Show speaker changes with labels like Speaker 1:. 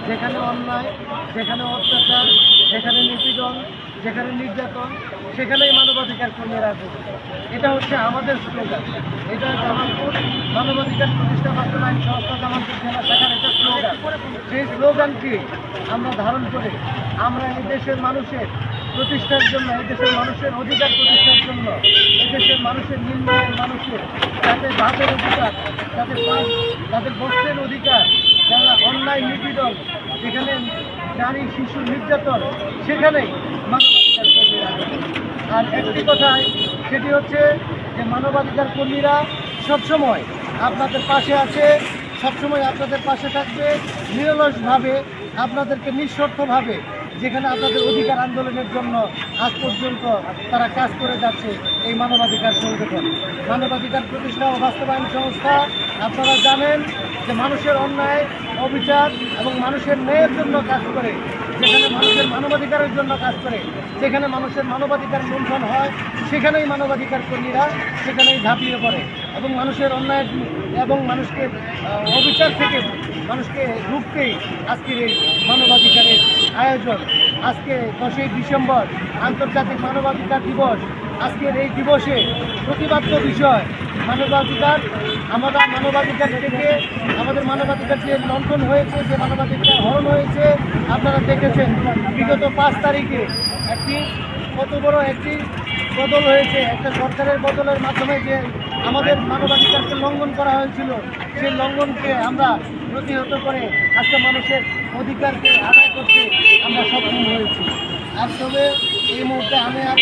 Speaker 1: যেখানে অন্যায়, যেখানে অত্যাচার, যেখানে নিপীড়ন, যেখানে নির্যাতন, সেখানেই মানবাধিকার কর্মীরা আছে। এটা হচ্ছে আমাদের স্লোগান। এটা জামালপুর মানবাধিকার প্রতিষ্ঠা বাস্তবায়ন সংস্থা জামালপুর জেলা শাখার একটা স্লোগান। সেই স্লোগানকে আমরা ধারণ করে আমরা এই দেশের মানুষের প্রতিষ্ঠার জন্য, এই দেশের মানুষের অধিকার প্রতিষ্ঠার জন্য, এই দেশের মানুষের নিম্নের মানুষের যাতে ভাতের অধিকার, তাদের বস্ত্রের অধিকার, যারা অন্যায় নিপীড়ন, যেখানে নারী শিশু নির্যাতন, সেখানেই মানবাধিকার কর্মীরা। আর একটি কথায় সেটি হচ্ছে যে মানবাধিকার কর্মীরা সবসময় আপনাদের পাশে আছে, সবসময় আপনাদের পাশে থাকবে, নিরলসভাবে আপনাদেরকে নিঃস্বার্থভাবে, যেখানে আপনাদের অধিকার আন্দোলনের জন্য আজ পর্যন্ত তারা কাজ করে যাচ্ছে। এই মানবাধিকার সংগঠন মানবাধিকার প্রতিষ্ঠা ও বাস্তবায়ন সংস্থা, আপনারা জানেন যে মানুষের অন্যায় অবিচার এবং মানুষের ন্যায়ের জন্য কাজ করে, যেখানে মানুষের মানবাধিকারের জন্য কাজ করে, যেখানে মানুষের মানবাধিকার লঙ্ঘন হয় সেখানেই মানবাধিকার কর্মীরা সেখানেই ঝাঁপিয়ে পড়ে এবং মানুষের অন্যায় এবং মানুষকে অবিচার থেকে মানুষকে রুখতেই আজকের এই মানবাধিকারের আয়োজন। আজকে 10ই ডিসেম্বর আন্তর্জাতিক মানবাধিকার দিবস। আজকের এই দিবসে প্রতিবাদ্য বিষয় মানবাধিকার। আমরা মানবাধিকার থেকে আমাদের মানবাধিকার যে লঙ্ঘন হয়েছে, যে মানবাধিকার হরণ হয়েছে, আপনারা দেখেছেন বিগত 5 তারিখে একটি কত বড় একটি বদল হয়েছে, একটা সরকারের বদলের মাধ্যমে যে আমাদের মানবাধিকারকে লঙ্ঘন করা হয়েছিল, সেই লঙ্ঘনকে আমরা প্রতিহত করে আজকে মানুষের অধিকারকে আদায় করতে আমরা সক্ষম হয়েছি। আর তবে এই মুহূর্তে আমি আর